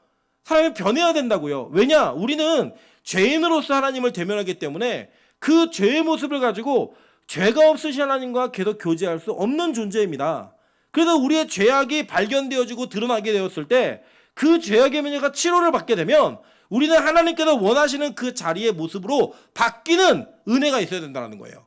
[SPEAKER 1] 사람이 변해야 된다고요. 왜냐? 우리는 죄인으로서 하나님을 대면하기 때문에 그 죄의 모습을 가지고 죄가 없으신 하나님과 계속 교제할 수 없는 존재입니다. 그래서 우리의 죄악이 발견되어지고 드러나게 되었을 때 그 죄악의 문제가 치료를 받게 되면 우리는 하나님께서 원하시는 그 자리의 모습으로 바뀌는 은혜가 있어야 된다는 거예요.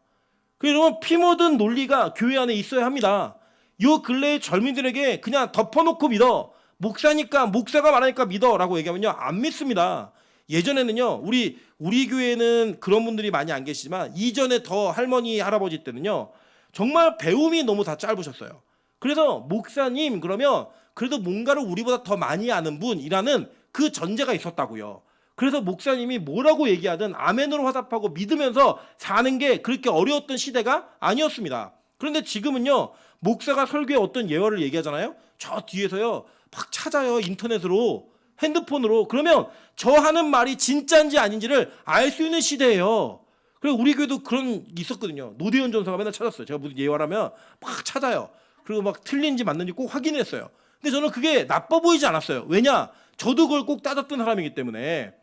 [SPEAKER 1] 여러분, 피 묻은 논리가 교회 안에 있어야 합니다. 요 근래의 젊은이들에게 그냥 덮어놓고 믿어. 목사니까, 목사가 말하니까 믿어라고 얘기하면요, 안 믿습니다. 예전에는요, 우리 교회는 그런 분들이 많이 안 계시지만 이전에 더 할머니, 할아버지 때는요, 정말 배움이 너무 다 짧으셨어요. 그래서 목사님 그러면 그래도 뭔가를 우리보다 더 많이 아는 분이라는 그 전제가 있었다고요. 그래서 목사님이 뭐라고 얘기하든 아멘으로 화답하고 믿으면서 사는 게 그렇게 어려웠던 시대가 아니었습니다. 그런데 지금은요, 목사가 설교에 어떤 예화를 얘기하잖아요. 저 뒤에서요 막 찾아요. 인터넷으로, 핸드폰으로. 그러면 저 하는 말이 진짜인지 아닌지를 알 수 있는 시대예요. 그리고 우리 교회도 그런 게 있었거든요. 노대현 전사가 맨날 찾았어요. 제가 무슨 예화라면 막 찾아요. 그리고 막 틀린지 맞는지 꼭 확인했어요. 근데 저는 그게 나빠 보이지 않았어요. 왜냐? 저도 그걸 꼭 따졌던 사람이기 때문에.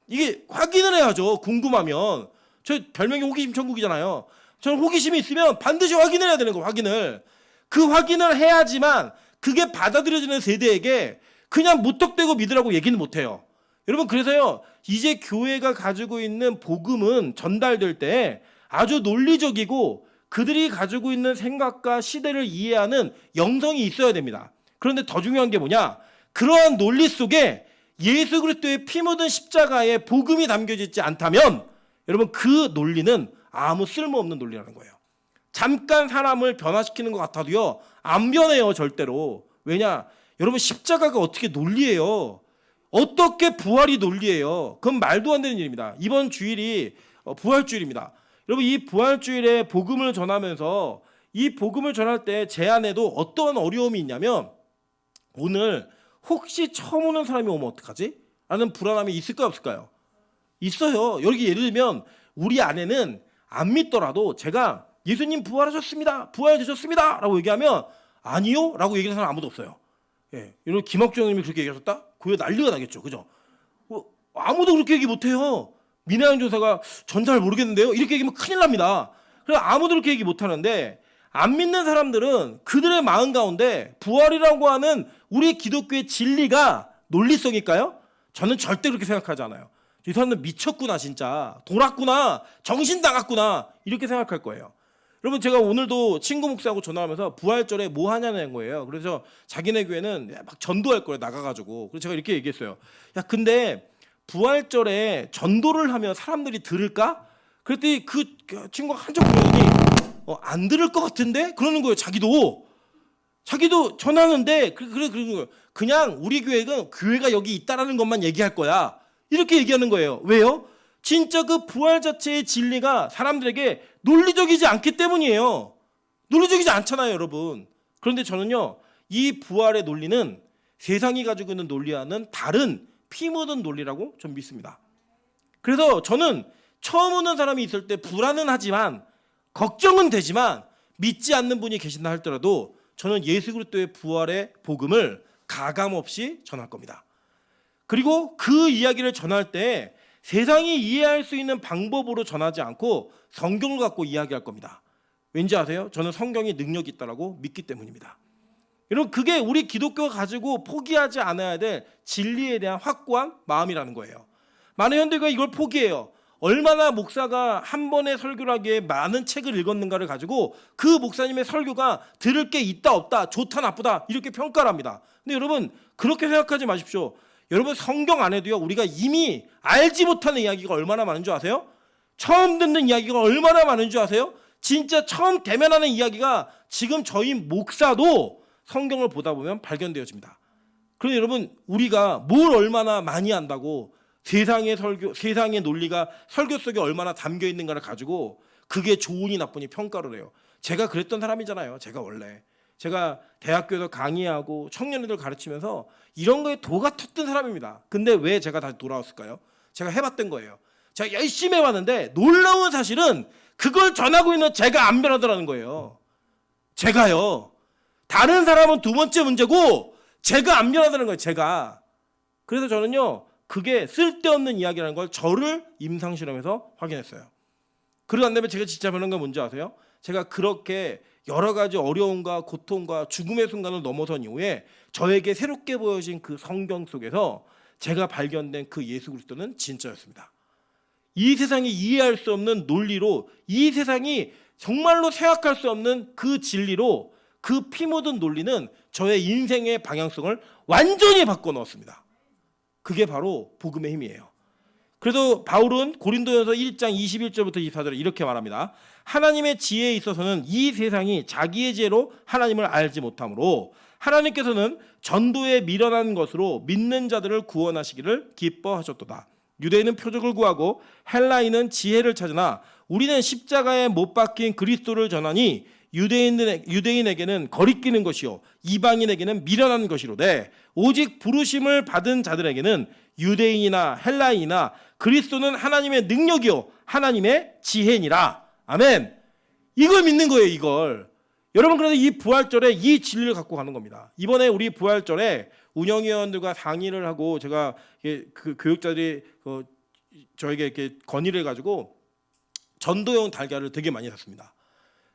[SPEAKER 1] 이게 확인을 해야죠. 궁금하면. 저 별명이 호기심 천국이잖아요. 저는 호기심이 있으면 반드시 확인을 해야 되는 거, 확인을. 그 확인을 해야지만 그게 받아들여지는 세대에게 그냥 무턱대고 믿으라고 얘기는 못해요. 여러분, 그래서요, 이제 교회가 가지고 있는 복음은 전달될 때 아주 논리적이고 그들이 가지고 있는 생각과 시대를 이해하는 영성이 있어야 됩니다. 그런데 더 중요한 게 뭐냐? 그러한 논리 속에 예수 그리스도의 피 묻은 십자가의 복음이 담겨져 있지 않다면 여러분, 그 논리는 아무 쓸모없는 논리라는 거예요. 잠깐 사람을 변화시키는 것 같아도요, 안 변해요, 절대로. 왜냐? 여러분, 십자가가 어떻게 논리예요? 어떻게 부활이 논리예요? 그건 말도 안 되는 일입니다. 이번 주일이 부활주일입니다. 여러분, 이 부활주일에 복음을 전하면서 이 복음을 전할 때 제 안에도 어떤 어려움이 있냐면, 오늘 혹시 처음 오는 사람이 오면 어떡하지? 라는 불안함이 있을까요, 없을까요? 있어요. 여기 예를 들면 우리 안에는 안 믿더라도 제가 예수님 부활하셨습니다, 부활되셨습니다 라고 얘기하면 아니요? 라고 얘기하는 사람 아무도 없어요. 예, 여러분, 김학중 형님이 그렇게 얘기하셨다? 그게 난리가 나겠죠. 그죠? 아무도 그렇게 얘기 못해요. 민하영 조사가 전 잘 모르겠는데요, 이렇게 얘기하면 큰일 납니다. 그래서 아무도 그렇게 얘기 못하는데, 안 믿는 사람들은 그들의 마음 가운데 부활이라고 하는 우리 기독교의 진리가 논리성일까요? 저는 절대 그렇게 생각하지 않아요. 이 사람들 미쳤구나, 진짜 돌았구나, 정신 나갔구나, 이렇게 생각할 거예요. 여러분, 제가 오늘도 친구 목사하고 전화하면서 부활절에 뭐 하냐는 거예요. 그래서 자기네 교회는 막 전도할 거예요, 나가가지고. 그래서 제가 이렇게 얘기했어요. 야, 근데 부활절에 전도를 하면 사람들이 들을까? 그랬더니 그 친구가 한쪽 보더니 안 들을 것 같은데 그러는 거예요. 자기도 전하는데 그러는 거예요. 그냥 우리 교회가 여기 있다라는 것만 얘기할 거야. 이렇게 얘기하는 거예요. 왜요? 진짜 그 부활 자체의 진리가 사람들에게 논리적이지 않기 때문이에요. 논리적이지 않잖아요, 여러분. 그런데 저는요, 이 부활의 논리는 세상이 가지고 있는 논리와는 다른 피 묻은 논리라고 전 믿습니다. 그래서 저는 처음 오는 사람이 있을 때 불안은 하지만 걱정은 되지만 믿지 않는 분이 계신다 할지라도 저는 예수 그리스도의 부활의 복음을 가감없이 전할 겁니다. 그리고 그 이야기를 전할 때 세상이 이해할 수 있는 방법으로 전하지 않고 성경을 갖고 이야기할 겁니다. 왠지 아세요? 저는 성경이 능력이 있다고 믿기 때문입니다. 여러분, 그게 우리 기독교가 가지고 포기하지 않아야 될 진리에 대한 확고한 마음이라는 거예요. 많은 현대가 이걸 포기해요. 얼마나 목사가 한 번의 설교를 하기에 많은 책을 읽었는가를 가지고 그 목사님의 설교가 들을 게 있다 없다, 좋다 나쁘다 이렇게 평가를 합니다. 근데 여러분, 그렇게 생각하지 마십시오. 여러분, 성경 안에도요, 우리가 이미 알지 못하는 이야기가 얼마나 많은 줄 아세요? 처음 듣는 이야기가 얼마나 많은 줄 아세요? 진짜 처음 대면하는 이야기가 지금 저희 목사도 성경을 보다 보면 발견되어집니다. 그런데 여러분, 우리가 뭘 얼마나 많이 안다고 세상의 설교, 세상의 논리가 설교 속에 얼마나 담겨 있는가를 가지고 그게 좋으니 나쁘니 평가를 해요. 제가 그랬던 사람이잖아요. 제가 대학교에서 강의하고 청년들 가르치면서 이런 거에 도가 텄던 사람입니다. 근데 왜 제가 다시 돌아왔을까요? 제가 해봤던 거예요. 제가 열심히 해봤는데 놀라운 사실은 그걸 전하고 있는 제가 안 변하더라는 거예요. 제가요. 다른 사람은 두 번째 문제고 제가 안 변하더라는 거예요. 제가. 그래서 저는요, 그게 쓸데없는 이야기라는 걸 저를 임상실험에서 확인했어요. 그러고 난 다음에 제가 진짜 변한 건 뭔지 아세요? 제가 그렇게 여러 가지 어려움과 고통과 죽음의 순간을 넘어선 이후에 저에게 새롭게 보여진 그 성경 속에서 제가 발견된 그 예수 그리스도는 진짜였습니다. 이 세상이 이해할 수 없는 논리로, 이 세상이 정말로 생각할 수 없는 그 진리로, 그 피 묻은 논리는 저의 인생의 방향성을 완전히 바꿔 넣었습니다. 그게 바로 복음의 힘이에요. 그래서 바울은 고린도전서 1장 21절부터 24절에 이렇게 말합니다. 하나님의 지혜에 있어서는 이 세상이 자기의 지혜로 하나님을 알지 못하므로 하나님께서는 전도에 미련한 것으로 믿는 자들을 구원하시기를 기뻐하셨도다. 유대인은 표적을 구하고 헬라인은 지혜를 찾으나 우리는 십자가에 못 박힌 그리스도를 전하니 유대인에게는 거리끼는 것이요 이방인에게는 미련한 것이로되 오직 부르심을 받은 자들에게는 유대인이나 헬라인이나 그리스도는 하나님의 능력이요 하나님의 지혜니라. 아멘. 이걸 믿는 거예요. 이걸. 여러분, 그래서 이 부활절에 이 진리를 갖고 가는 겁니다. 이번에 우리 부활절에 운영위원들과 상의를 하고 제가 그 교육자들이 저에게 이렇게 건의를 해가지고 전도용 달걀을 되게 많이 샀습니다.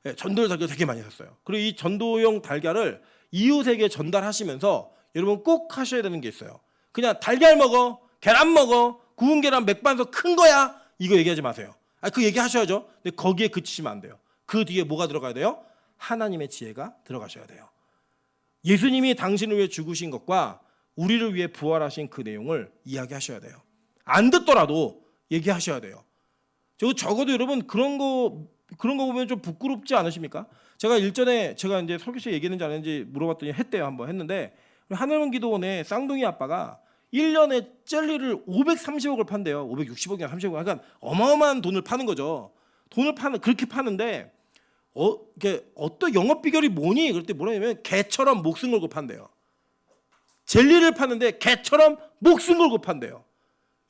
[SPEAKER 1] 네, 전도용 달걀 되게 많이 샀어요. 그리고 이 전도용 달걀을 이웃에게 전달하시면서 여러분 꼭 하셔야 되는 게 있어요. 그냥 달걀 먹어, 계란 먹어, 구운 계란 맥반석 큰 거야, 이거 얘기하지 마세요. 그 얘기 하셔야죠. 근데 거기에 그치시면 안 돼요. 그 뒤에 뭐가 들어가야 돼요? 하나님의 지혜가 들어가셔야 돼요. 예수님이 당신을 위해 죽으신 것과 우리를 위해 부활하신 그 내용을 이야기하셔야 돼요. 안 듣더라도 얘기하셔야 돼요. 적어도 여러분 그런 거 보면 좀 부끄럽지 않으십니까? 제가 일전에 제가 이제 설교실 얘기했는지 안 했는지 물어봤더니 했대요. 한번 했는데 하늘문 기도원에 쌍둥이 아빠가 1년에 젤리를 530억을 판대요. 560억이나 30억. 그러니까 어마어마한 돈을 파는 거죠. 그렇게 파는데 이게 어떤 영업 비결이 뭐니? 그럴 때 뭐냐면 개처럼 목숨 걸고 판대요. 젤리를 파는데 개처럼 목숨 걸고 판대요.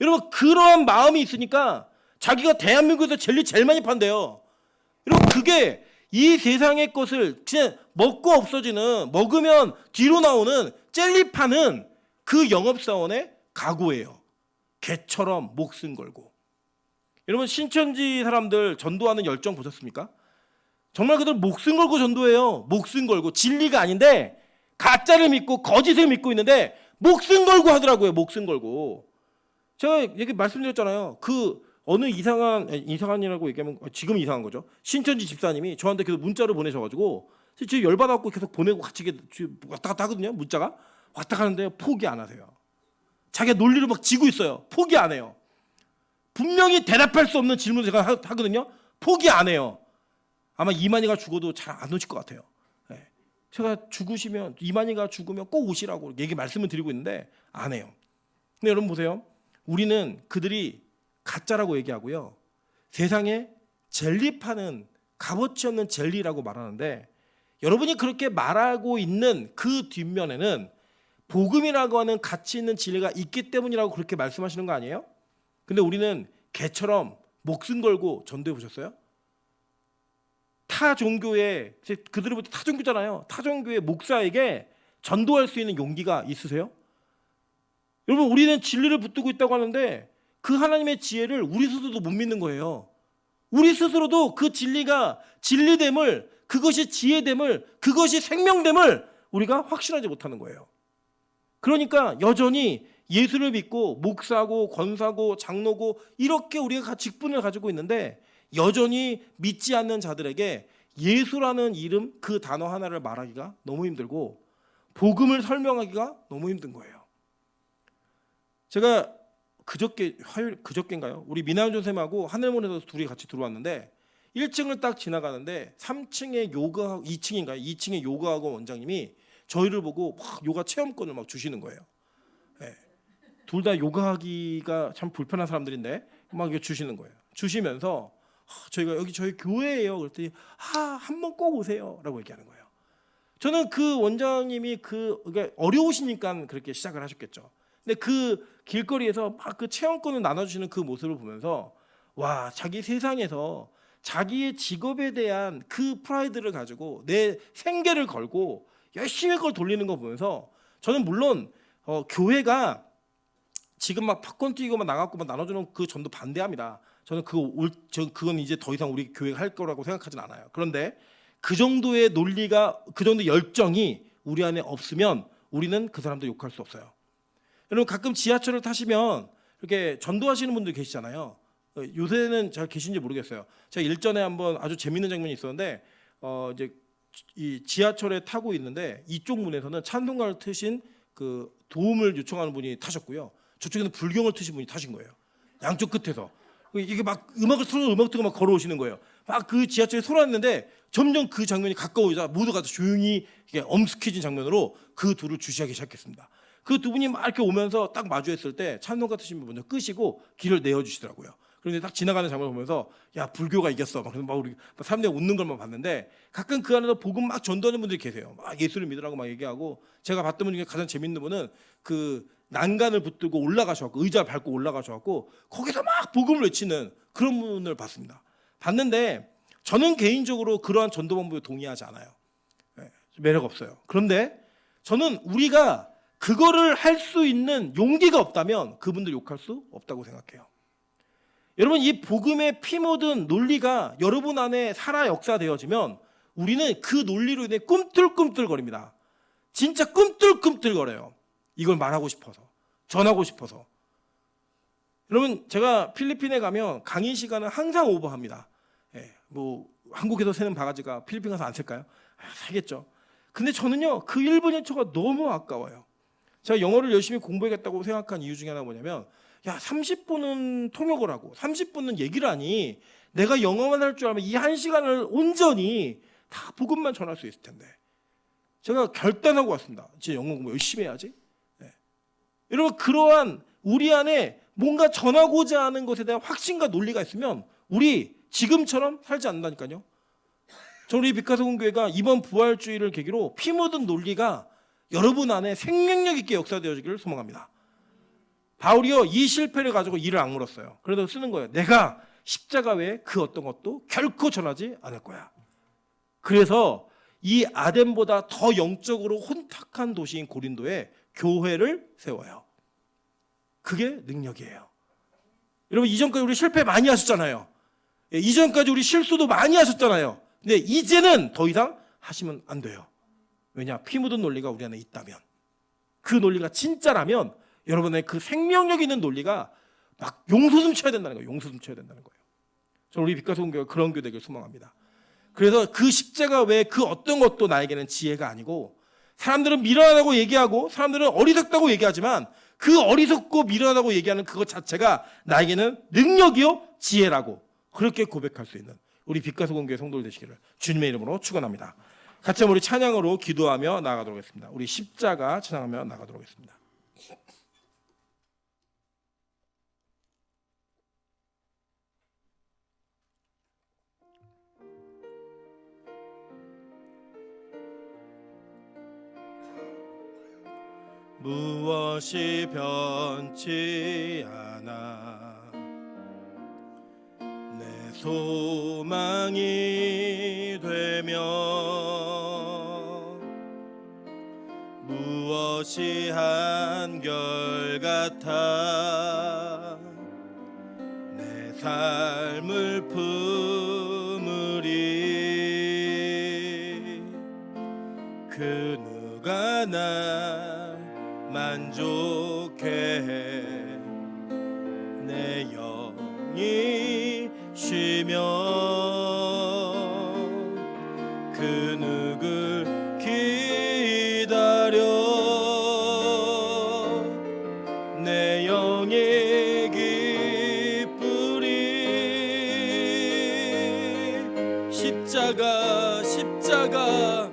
[SPEAKER 1] 여러분, 그러한 마음이 있으니까 자기가 대한민국에서 젤리 제일 많이 판대요. 여러분, 그게 이 세상의 것을 그냥 먹고 없어지는, 먹으면 뒤로 나오는 젤리 파는 그 영업사원의 각오예요. 개처럼 목숨 걸고. 여러분, 신천지 사람들 전도하는 열정 보셨습니까? 정말 그들 목숨 걸고 전도해요. 목숨 걸고. 진리가 아닌데 가짜를 믿고 거짓을 믿고 있는데 목숨 걸고 하더라고요. 목숨 걸고. 제가 얘기 말씀드렸잖아요. 그 어느 이상한이라고 얘기하면 지금 이상한 거죠. 신천지 집사님이 저한테 계속 문자를 보내셔가지고 제가 열받아갖고 계속 보내고 같이 왔다 갔다 하거든요. 문자가 왔다 가는데 포기 안 하세요. 자기가 논리를 막 지고 있어요. 포기 안 해요. 분명히 대답할 수 없는 질문을 제가 하거든요. 포기 안 해요. 아마 이만희가 죽어도 잘 안 오실 것 같아요. 예. 제가 죽으시면 이만희가 죽으면 꼭 오시라고 말씀을 드리고 있는데 안 해요. 근데 여러분 보세요. 우리는 그들이 가짜라고 얘기하고요. 세상에 젤리 파는 값어치 없는 젤리라고 말하는데 여러분이 그렇게 말하고 있는 그 뒷면에는 복음이라고 하는 가치 있는 진리가 있기 때문이라고 그렇게 말씀하시는 거 아니에요? 근데 우리는 개처럼 목숨 걸고 전도해 보셨어요? 타 종교에 그들을 볼 때 타 종교잖아요. 타 종교의 목사에게 전도할 수 있는 용기가 있으세요? 여러분 우리는 진리를 붙들고 있다고 하는데 그 하나님의 지혜를 우리 스스로도 못 믿는 거예요. 우리 스스로도 그 진리가 진리됨을, 그것이 지혜됨을, 그것이 생명됨을 우리가 확신하지 못하는 거예요. 그러니까 여전히 예수를 믿고 목사고 권사고 장로고 이렇게 우리가 직분을 가지고 있는데 여전히 믿지 않는 자들에게 예수라는 이름 그 단어 하나를 말하기가 너무 힘들고 복음을 설명하기가 너무 힘든 거예요. 제가 그저께인가요? 우리 미나윤 선생님하고 하늘문에서 둘이 같이 들어왔는데 1층을 딱 지나가는데 3층에 2층에 요가학원 원장님이 저희를 보고 막 요가 체험권을 막 주시는 거예요. 네. 둘 다 요가하기가 참 불편한 사람들인데 막 이렇게 주시는 거예요. 주시면서 저희가 여기 저희 교회예요. 그랬더니 한번 꼭 오세요라고 얘기하는 거예요. 저는 그 원장님이 그러니까 어려우시니까 그렇게 시작을 하셨겠죠. 근데 그 길거리에서 막 그 체험권을 나눠주시는 그 모습을 보면서 와, 자기 세상에서 자기의 직업에 대한 그 프라이드를 가지고 내 생계를 걸고 열심히 그걸 돌리는 거 보면서 저는 물론 교회가 지금 막 팝콘 튀기고 막 나가고 막 나눠주는 그 전도 반대합니다. 저는 그건 이제 더 이상 우리 교회가 할 거라고 생각하진 않아요. 그런데 그 정도의 논리가, 그 정도의 열정이 우리 안에 없으면 우리는 그 사람들 욕할 수 없어요. 여러분 가끔 지하철을 타시면 이렇게 전도하시는 분들 계시잖아요. 요새는 잘 계신지 모르겠어요. 제가 일전에 한번 아주 재밌는 장면이 있었는데 이제 이 지하철에 타고 있는데 이쪽 문에서는 찬송가를 트신 그 도움을 요청하는 분이 타셨고요. 저쪽에는 불경을 트신 분이 타신 거예요. 양쪽 끝에서 이게 막 음악을 틀고 막 걸어오시는 거예요. 막 그 지하철에 소란했는데 점점 그 장면이 가까워지자 모두가 조용히 이게 엄숙해진 장면으로 그 둘을 주시하기 시작했습니다. 그 두 분이 막 이렇게 오면서 딱 마주했을 때 찬송 같으신 분 먼저 끄시고 길을 내어주시더라고요. 그런데 딱 지나가는 장면을 보면서 야, 불교가 이겼어. 막 우리 사람들이 웃는 걸만 봤는데 가끔 그 안에서 복음 막 전도하는 분들이 계세요. 막 예수를 믿으라고 막 얘기하고 제가 봤던 분 중에 가장 재밌는 분은 그 난간을 붙들고 올라가셔갖고 의자 밟고 올라가셔갖고 거기서 막 복음을 외치는 그런 분을 봤습니다. 봤는데 저는 개인적으로 그러한 전도 방법에 동의하지 않아요. 매력 없어요. 그런데 저는 우리가 그거를 할 수 있는 용기가 없다면 그분들 욕할 수 없다고 생각해요. 여러분 이 복음의 피 묻은 논리가 여러분 안에 살아 역사되어지면 우리는 그 논리로 인해 꿈틀꿈틀거립니다. 진짜 꿈틀꿈틀거려요. 이걸 말하고 싶어서, 전하고 싶어서. 여러분 제가 필리핀에 가면 강의 시간은 항상 오버합니다. 뭐 한국에서 새는 바가지가 필리핀 가서 안 셀까요? 살겠죠. 근데 저는요 그 1분 1초가 너무 아까워요. 제가 영어를 열심히 공부하겠다고 생각한 이유 중에 하나가 뭐냐면 야 30분은 통역을 하고 30분은 얘기를 하니 내가 영어만 할 줄 알면 이 1시간을 온전히 다 복음만 전할 수 있을 텐데 제가 결단하고 왔습니다. 진짜 영어 공부 열심히 해야지. 여러분 그러한 우리 안에 뭔가 전하고자 하는 것에 대한 확신과 논리가 있으면 우리 지금처럼 살지 않는다니까요. 저 우리 빛가서공교회가 이번 부활주의를 계기로 피 묻은 논리가 여러분 안에 생명력 있게 역사되어지기를 소망합니다. 바울이요 이 실패를 가지고 이를 악물었어요. 그래서 쓰는 거예요. 내가 십자가 외에 그 어떤 것도 결코 전하지 않을 거야. 그래서 이 아덴보다 더 영적으로 혼탁한 도시인 고린도에 교회를 세워요. 그게 능력이에요. 여러분 이전까지 우리 실패 많이 하셨잖아요. 이전까지 우리 실수도 많이 하셨잖아요. 근데 이제는 더 이상 하시면 안 돼요. 왜냐? 피 묻은 논리가 우리 안에 있다면 그 논리가 진짜라면 여러분의 그 생명력 있는 논리가 막 용솟음 쳐야 된다는 거예요. 용솟음 쳐야 된다는 거예요. 저는 우리 빛가서공교회가 그런 교회 되길 소망합니다. 그래서 그 십자가 외에 그 어떤 것도 나에게는 지혜가 아니고 사람들은 미련하다고 얘기하고 사람들은 어리석다고 얘기하지만 그 어리석고 미련하다고 얘기하는 그것 자체가 나에게는 능력이요 지혜라고 그렇게 고백할 수 있는 우리 빛과 소금 교회 성도들 되시기를 주님의 이름으로 축원합니다. 같이 한번 우리 찬양으로 기도하며 나아가도록 하겠습니다. 우리 십자가 찬양하며 나아가도록 하겠습니다. 무엇이 변치 않아 내 소망이 되며 무엇이 한결같아 내 삶을 품으리 그 누가 날 만족해 내 영이 쉬며 그 누굴 기다려 내 영이 기쁘리 십자가 십자가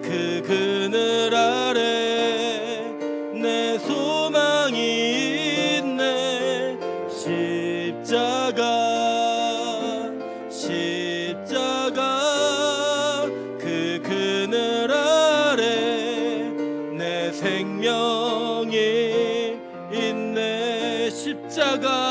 [SPEAKER 1] 그 그늘 아래 내 소망이 있네 십자가 그 그늘 아래 내 생명이 있네 십자가